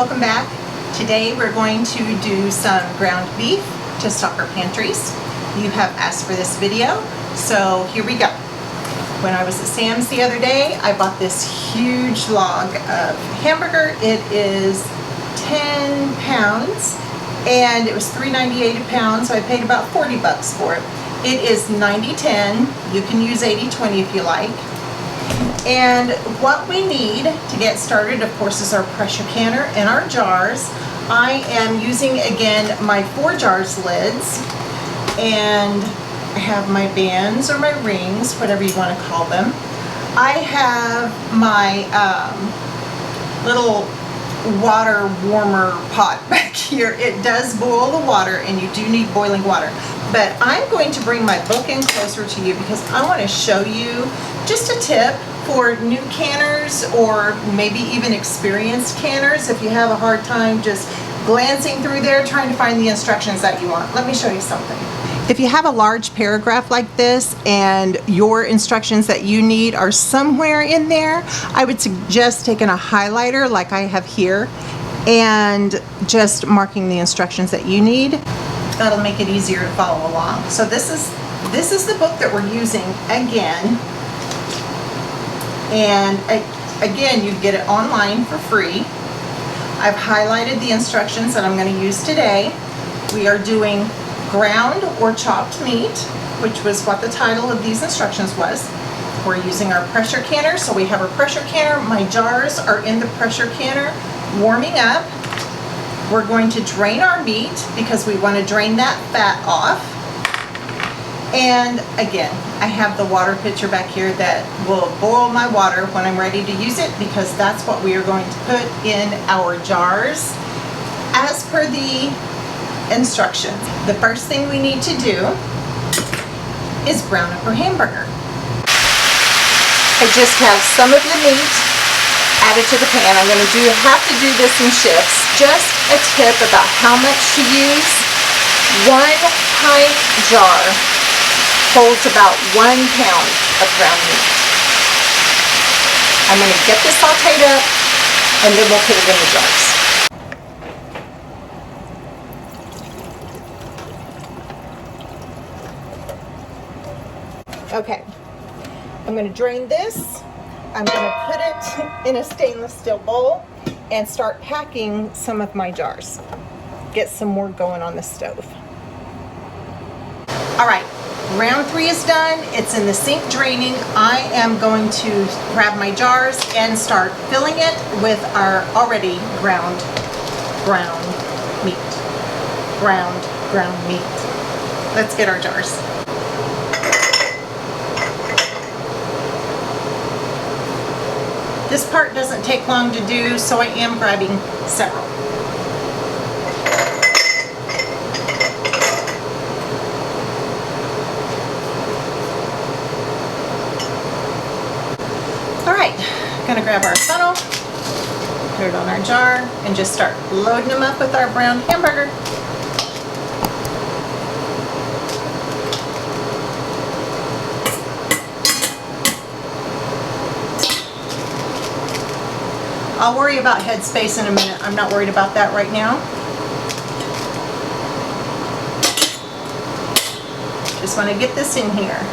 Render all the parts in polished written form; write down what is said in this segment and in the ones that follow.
welcome back. Today we're going to do some ground beef to stock our pantries. You have asked for this video, so here we go. When I was at Sam's the other day, I bought this huge log of hamburger. It is 10 pounds and it was $3.98 a pound, so I paid about 40 bucks for it. It is 90-10. You can use 80-20 if you like. And what we need to get started, of course, is our pressure canner and our jars. I am using, again, my Forjars lids, and I have my bands or my rings, whatever you want to call them. I have my little water warmer pot back here. It does boil the water, and you do need boiling water. But I'm going to bring my book in closer to you because I want to show you just a tip for new canners, or maybe even experienced canners, if you have a hard time just glancing through there trying to find the instructions that you want. Let me show you something. If you have a large paragraph like this and your instructions that you need are somewhere in there, I would suggest taking a highlighter like I have here and just marking the instructions that you need. That'll make it easier to follow along. So this is the book that we're using again. And again, you get it online for free. I've highlighted the instructions that I'm going to use today. We are doing ground or chopped meat, which was what the title of these instructions was. We're using our pressure canner, so we have our pressure canner. My jars are in the pressure canner warming up. We're going to drain our meat because we want to drain that fat off. And again, I have the water pitcher back here that will boil my water when I'm ready to use it, because that's what we are going to put in our jars as per the instructions. The first thing we need to do is brown up our hamburger. I just have some of the meat added to the pan. I'm going to have to do this in shifts. Just a tip about how much to use. 1 pint jar holds about 1 pound of ground meat. I'm going to get this sauteed up and then we'll put it in the jars. Okay, I'm going to drain this. I'm going to put it in a stainless steel bowl and start packing some of my jars. Get some more going on the stove. All right. Round 3 is done. It's in the sink draining. I am going to grab my jars and start filling it with our already ground meat. Ground meat. Let's get our jars. This part doesn't take long to do, so I am grabbing several. Gonna grab our funnel, put it on our jar, and just start loading them up with our brown hamburger. I'll worry about head space in a minute. I'm not worried about that right now. Just want to get this in here.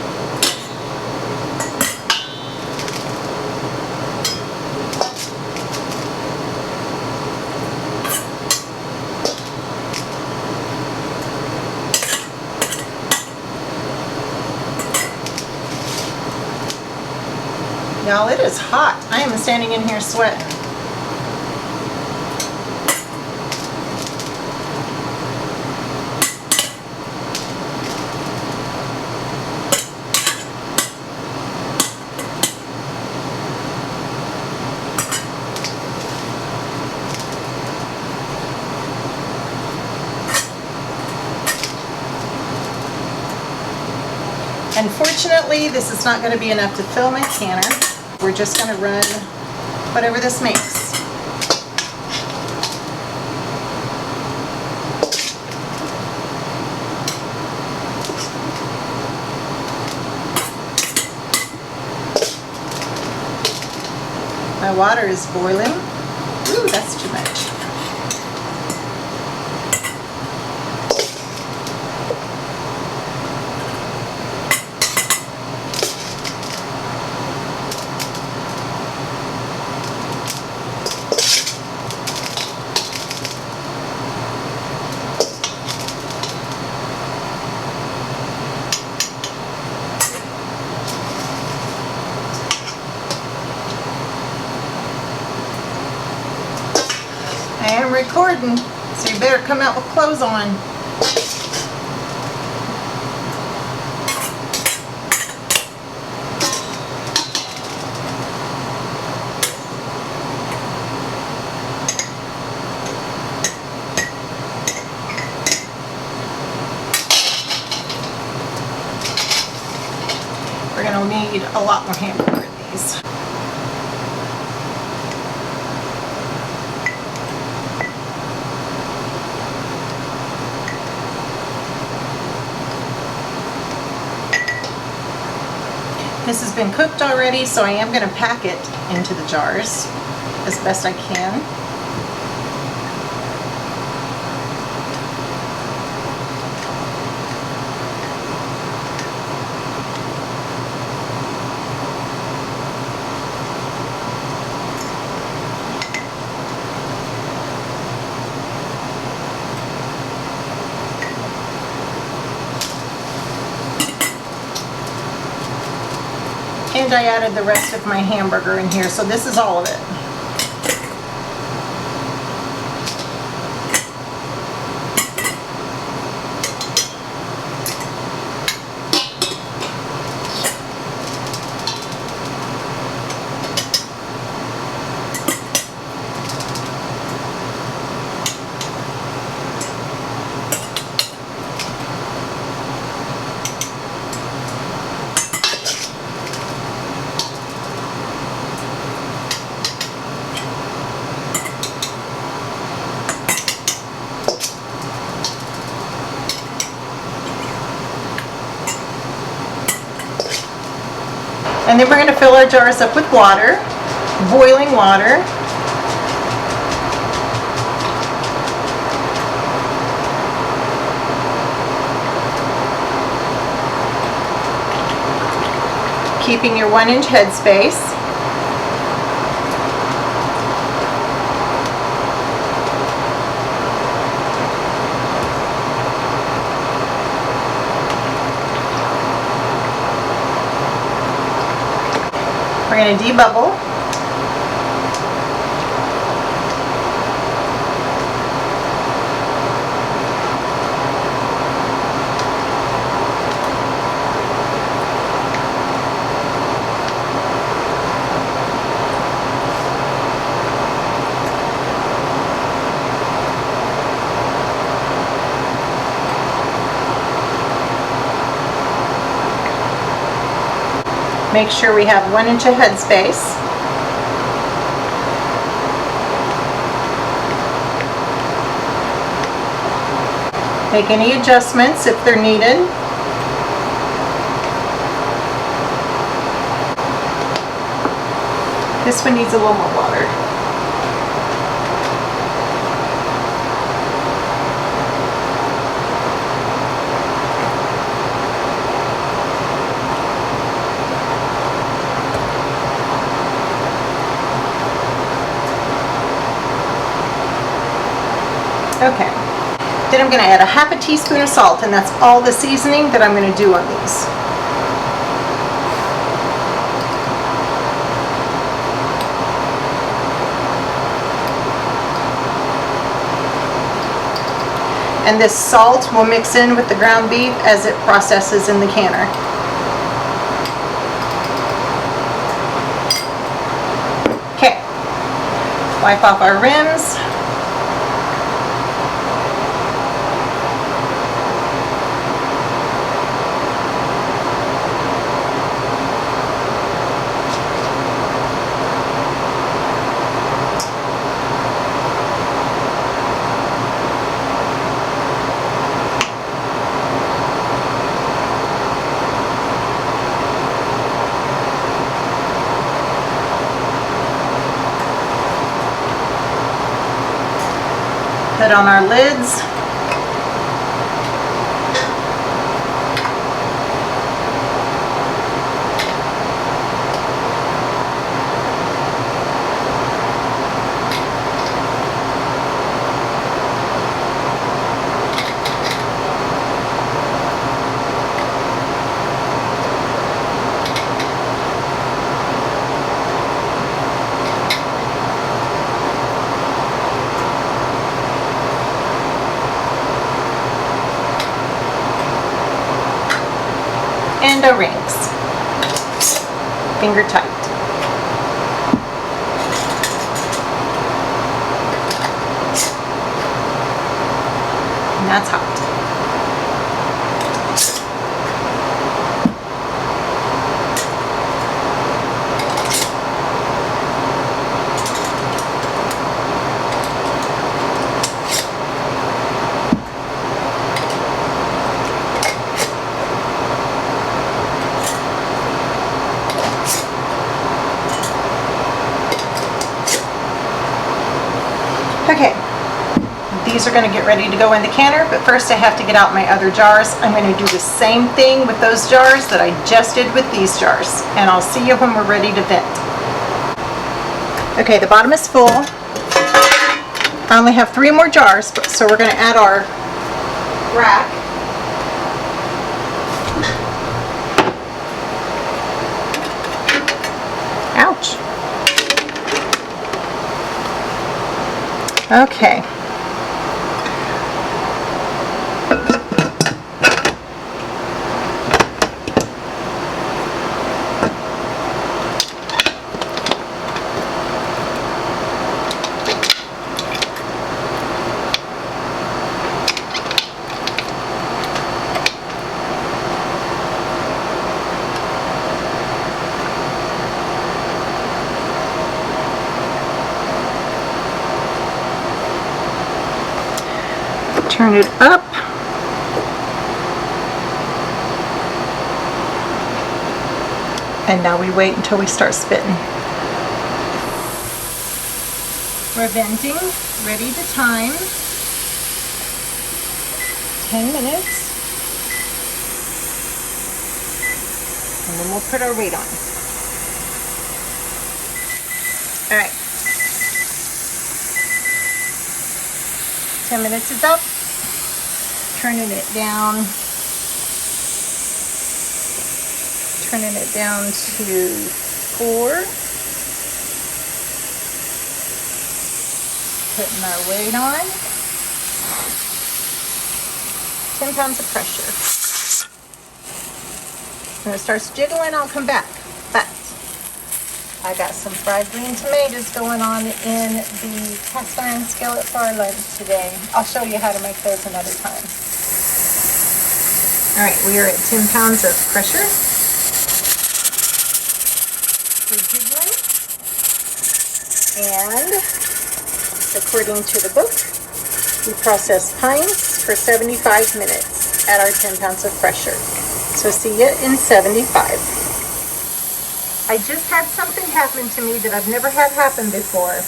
Y'all, it is hot. I am standing in here sweating. Unfortunately, this is not going to be enough to fill my canner. We're just going to run whatever this makes. My water is boiling. Ooh, that's too much. recording, so you better come out with clothes on. We're going to need a lot more hamburger in these. This has been cooked already, so I am going to pack it into the jars as best I can. And I added the rest of my hamburger in here, so this is all of it. And then we're going to fill our jars up with water, boiling water. Keeping your 1-inch headspace. We're going to debubble. Make sure we have 1 inch of headspace. Make any adjustments if they're needed. This one needs a little more water. Okay, then I'm going to add a half a teaspoon of salt, and that's all the seasoning that I'm going to do on these. And this salt will mix in with the ground beef as it processes in the canner. Okay, wipe off our rims. Put on our lids. and O-rings. Finger tight. And that's hot. Okay, these are going to get ready to go in the canner, but first I have to get out my other jars. I'm going to do the same thing with those jars that I just did with these jars, and I'll see you when we're ready to vent. Okay, the bottom is full. I only have 3 more jars, so we're going to add our rack. Ouch. Okay. Turn it up. And now we wait until we start spitting. We're venting, ready to time. 10 minutes. And then we'll put our weight on. All right. 10 minutes is up. Turning it down to 4. Putting our weight on. 10 pounds of pressure. When it starts jiggling, I'll come back. But I got some fried green tomatoes going on in the cast iron skillet for our lunch today. I'll show you how to make those another time. All right, we are at 10 pounds of pressure. We're jiggling. And according to the book, we process pines for 75 minutes at our 10 pounds of pressure. So see you in 75. I just had something happen to me that I've never had happen before.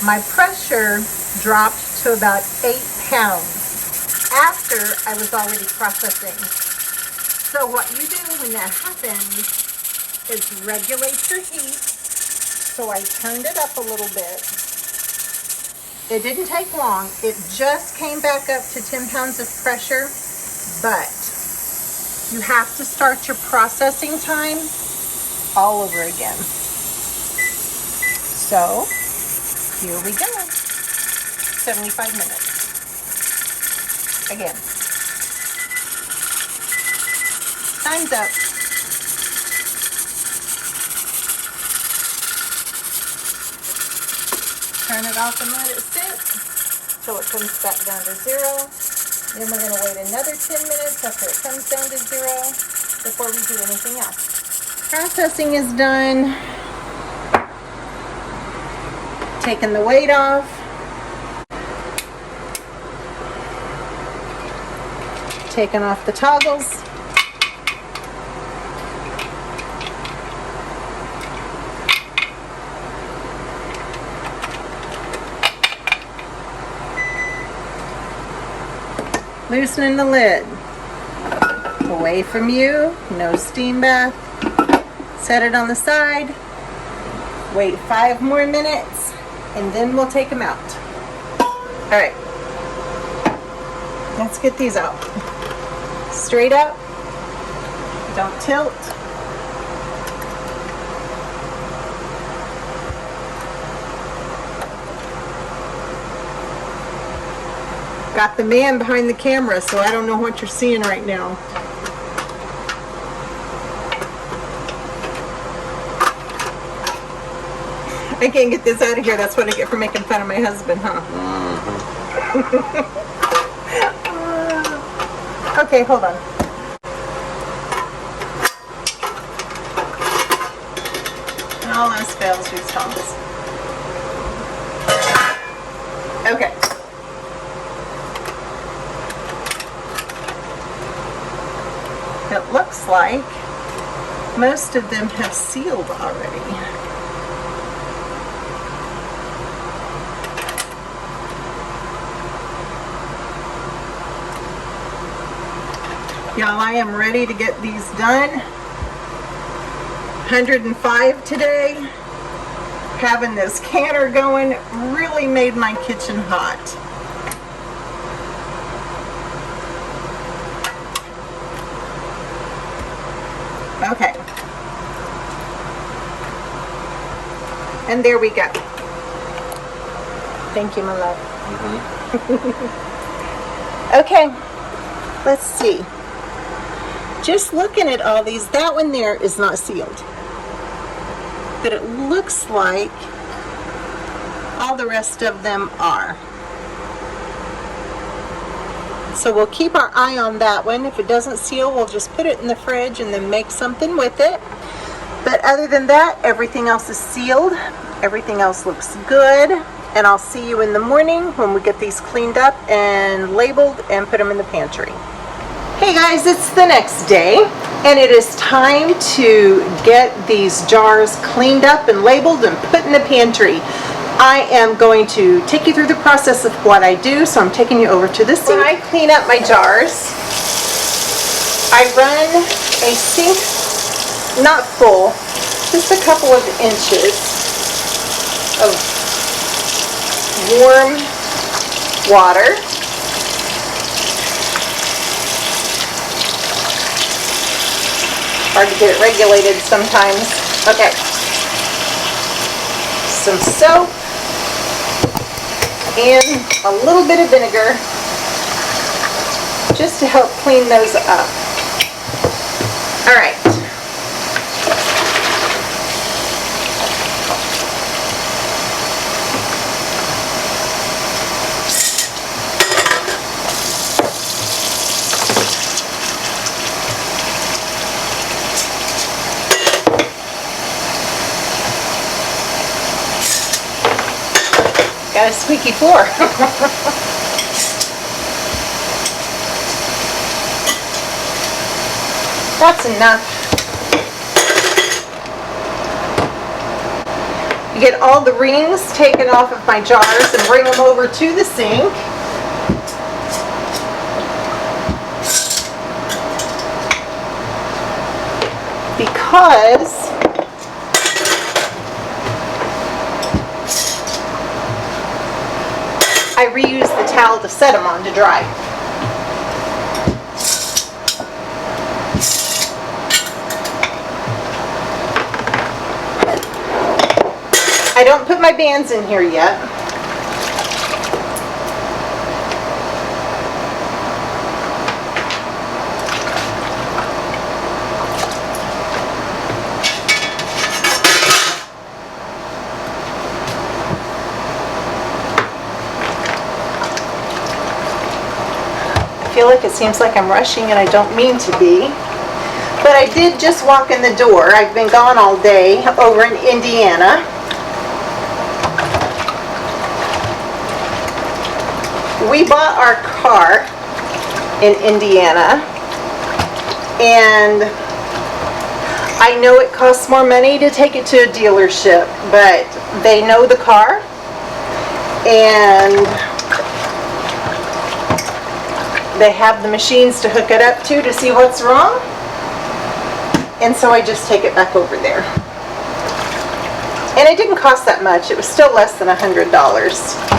My pressure dropped to about 8 pounds after I was already processing. So what you do when that happens is regulate your heat. So I turned it up a little bit. It didn't take long. It just came back up to 10 pounds of pressure, but you have to start your processing time all over again. So here we go. 75 minutes. Again. Time's up. Turn it off and let it sit till it comes back down to 0. Then we're going to wait another 10 minutes after it comes down to 0 before we do anything else. Processing is done. Taking the weight off. Taking off the toggles. Loosening the lid. Away from you, no steam bath. Set it on the side. Wait 5 more minutes, and then we'll take them out. All right, let's get these out. Straight up, don't tilt. Got the man behind the camera, so I don't know what you're seeing right now. I can't get this out of here. That's what I get for making fun of my husband, huh? Okay, hold on. And all else fails, use tongs. Okay. It looks like most of them have sealed already. Y'all, I am ready to get these done. 105 today. Having this canner going really made my kitchen hot. Okay. And there we go. Thank you, my love. Okay, let's see. Just looking at all these, that one there is not sealed. But it looks like all the rest of them are. So we'll keep our eye on that one. If it doesn't seal, we'll just put it in the fridge and then make something with it. But other than that, everything else is sealed. Everything else looks good. And I'll see you in the morning when we get these cleaned up and labeled and put them in the pantry. Hey guys, it's the next day and it is time to get these jars cleaned up and labeled and put in the pantry. I am going to take you through the process of what I do, so I'm taking you over to the sink. When I clean up my jars, I run a sink, not full, just a couple of inches of warm water. Hard to get it regulated sometimes. Okay. Some soap and a little bit of vinegar just to help clean those up. All right. Got a squeaky floor. That's enough. You get all the rings taken off of my jars and bring them over to the sink. Because I reuse the towel to set them on to dry. I don't put my bands in here yet. I feel like it seems like I'm rushing and I don't mean to be. But I did just walk in the door. I've been gone all day over in Indiana. We bought our car in Indiana, and I know it costs more money to take it to a dealership, but they know the car, and they have the machines to hook it up to see what's wrong, and so I just take it back over there. And it didn't cost that much. It was still less than $100.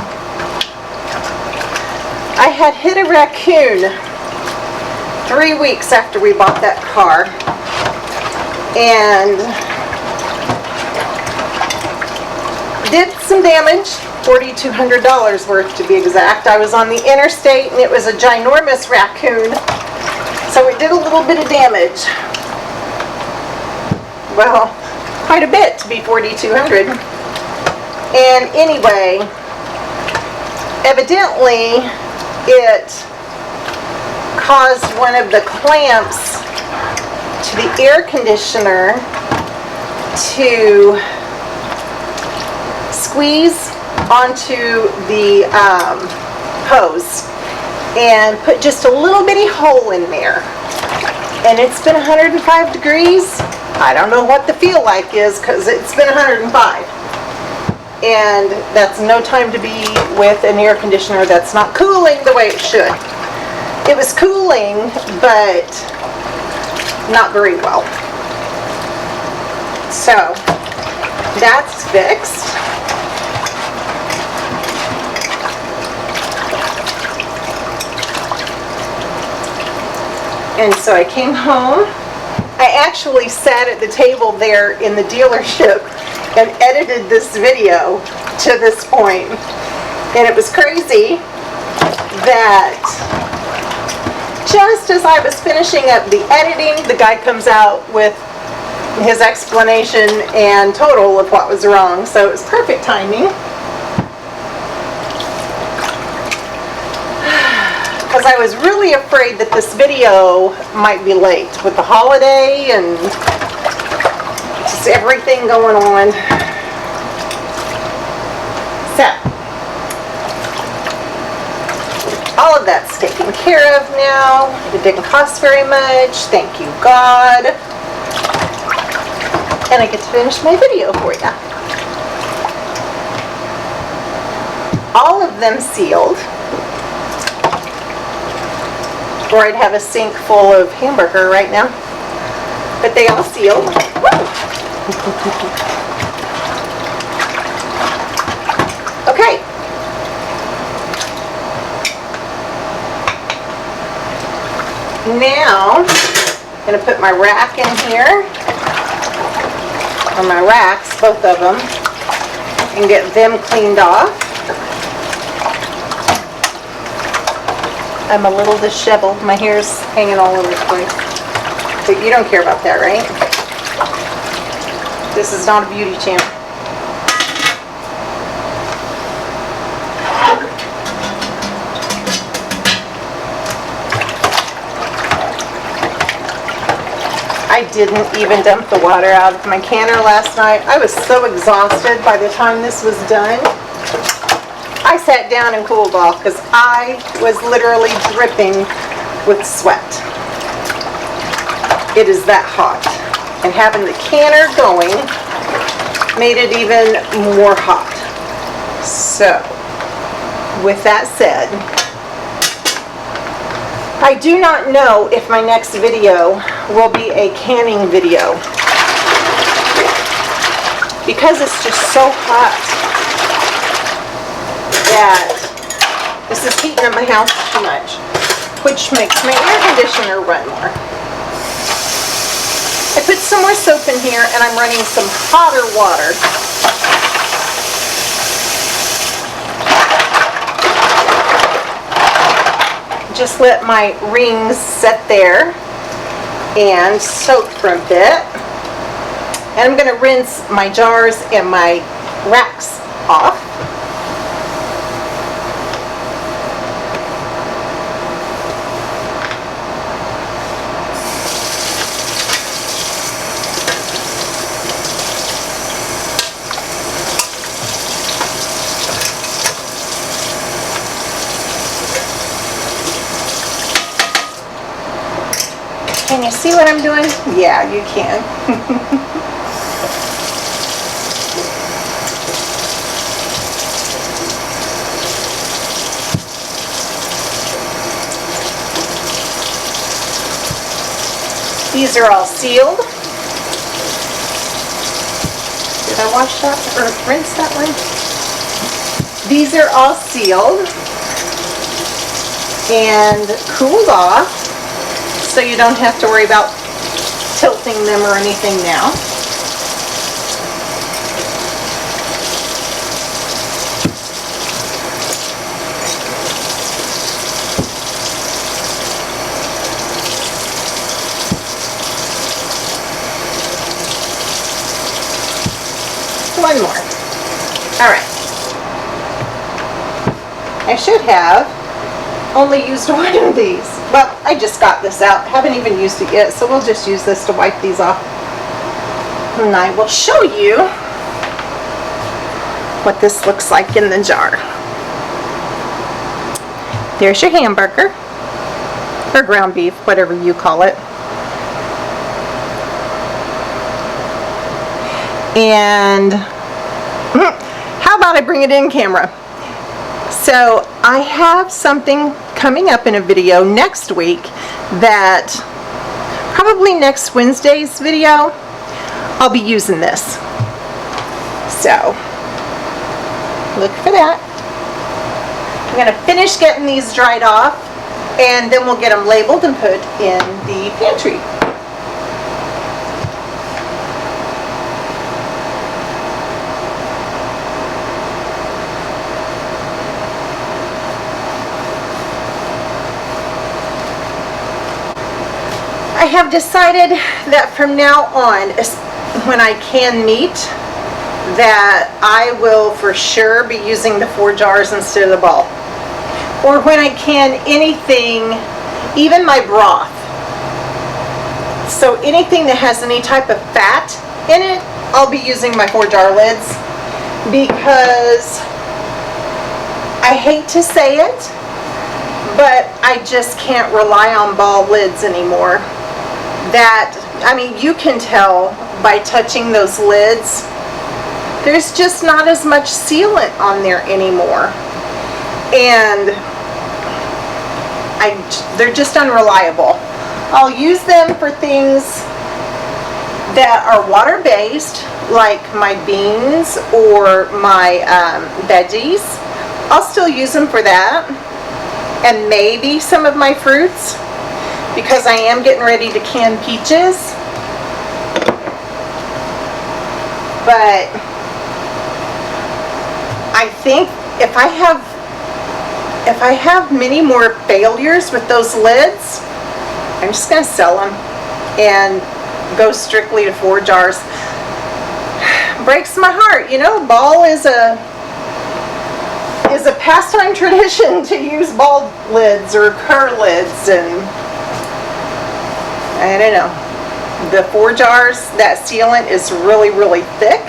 I had hit a raccoon 3 weeks after we bought that car, and did some damage, $4,200 worth to be exact. I was on the interstate and it was a ginormous raccoon, so it did a little bit of damage. Well, quite a bit to be $4,200. And anyway, evidently it caused one of the clamps to the air conditioner to squeeze onto the hose and put just a little bitty hole in there. And it's been 105 degrees. I don't know what the feel like is because it's been 105. And that's no time to be with an air conditioner that's not cooling the way it should. It was cooling, but not very well. So that's fixed. And so I came home. I actually sat at the table there in the dealership and edited this video to this point. And it was crazy that just as I was finishing up the editing, the guy comes out with his explanation and total of what was wrong. So it was perfect timing. Because I was really afraid that this video might be late with the holiday and just everything going on. So, all of that's taken care of now. It didn't cost very much. Thank you, God. And I get to finish my video for you. All of them sealed. Or I'd have a sink full of Hamburger right now. But they all sealed. Okay. Now, I'm going to put my rack in here. Or my racks, both of them. And get them cleaned off. I'm a little disheveled. My hair's hanging all over the place. But you don't care about that, right? This is not a beauty channel. I didn't even dump the water out of my canner last night. I was so exhausted by the time this was done. I sat down and cooled off because I was literally dripping with sweat. It is that hot. And having the canner going made it even more hot. So, with that said, I do not know if my next video will be a canning video. Because it's just so hot. That this is heating up my house too much, which makes my air conditioner run more. I put some more soap in here and I'm running some hotter water. Just let my rings set there and soak for a bit. And I'm going to rinse my jars and my racks off. Can you see what I'm doing? Yeah, you can. These are all sealed. Did I wash that or rinse that one? These are all sealed and cooled off. So you don't have to worry about tilting them or anything now. One more. All right. I should have only used one of these. Well, I just got this out. Haven't even used it yet, so we'll just use this to wipe these off. And I will show you what this looks like in the jar. There's your hamburger, or ground beef, whatever you call it. And how about I bring it in camera? So I have something coming up in a video next week that probably next Wednesday's video I'll be using this. So look for that. I'm going to finish getting these dried off and then we'll get them labeled and put in the pantry. I have decided that from now on, when I can meat, that I will for sure be using the Forjars instead of the ball. Or when I can anything, even my broth. So anything that has any type of fat in it, I'll be using my Forjar lids, because I hate to say it, but I just can't rely on ball lids anymore. That, I mean, you can tell by touching those lids, there's just not as much sealant on there anymore. And they're just unreliable. I'll use them for things that are water-based, like my beans or my veggies. I'll still use them for that. And maybe some of my fruits, because I am getting ready to can peaches. But I think if I have many more failures with those lids, I'm just going to sell them and go strictly to Forjars. Breaks my heart, you know. Ball is a pastime tradition to use ball lids or cur lids, and I don't know. The Forjars, that sealant is really, really thick.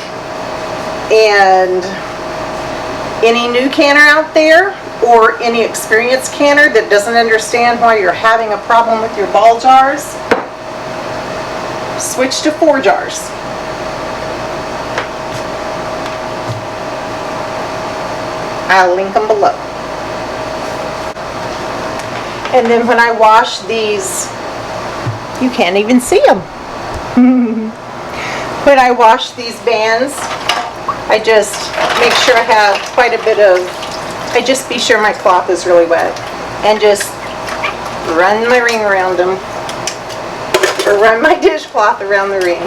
And any new canner out there, or any experienced canner that doesn't understand why you're having a problem with your ball jars, switch to Forjars. I'll link them below. And then when I wash these, you can't even see them. When I wash these bands, I just make sure I have quite a bit of, I just be sure my cloth is really wet, and just run my ring around them, or run my dishcloth around the ring.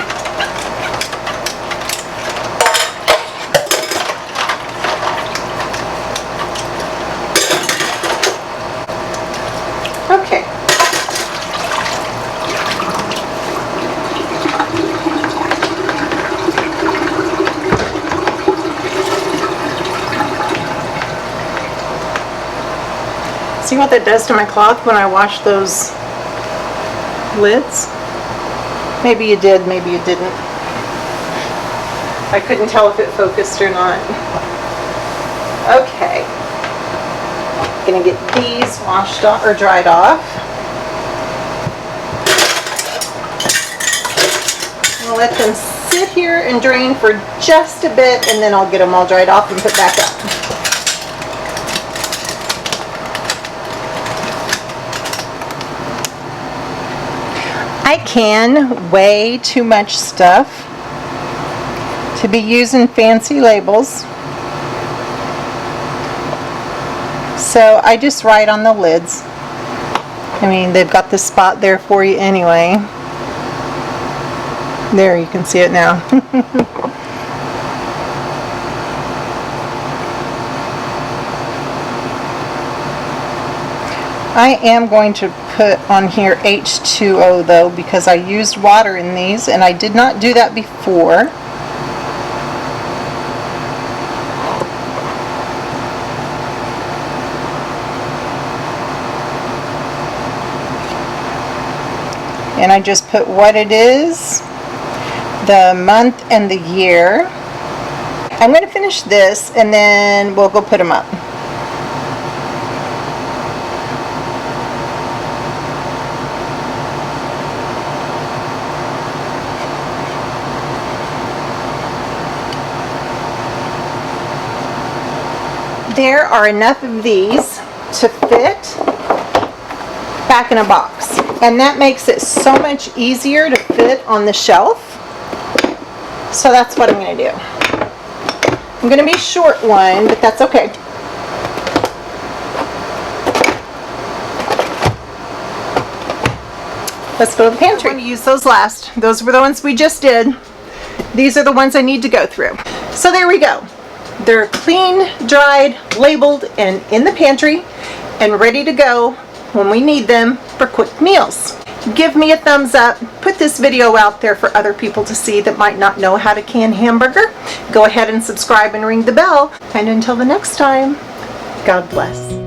Okay. See what that does to my cloth when I wash those lids? Maybe you did, maybe you didn't. I couldn't tell if it focused or not. Okay. Gonna get these washed off or dried off. I'll let them sit here and drain for just a bit, and then I'll get them all dried off and put back up. I can way too much stuff to be using fancy labels, so I just write on the lids. I mean, they've got the spot there for you anyway. There, you can see it now. I am going to put on here H2O though, because I used water in these and I did not do that before. And I just put what it is, the month and the year. I'm going to finish this and then we'll go put them up. There are enough of these to fit back in a box, and that makes it so much easier to fit on the shelf. So that's what I'm going to do. I'm going to be short one, but that's okay. Let's go to the pantry. I'm going to use those last. Those were the ones we just did. These are the ones I need to go through. So there we go. They're clean, dried, labeled, and in the pantry and ready to go when we need them for quick meals. Give me a thumbs up. Put this video out there for other people to see that might not know how to can hamburger. Go ahead and subscribe and ring the bell. And until the next time, God bless.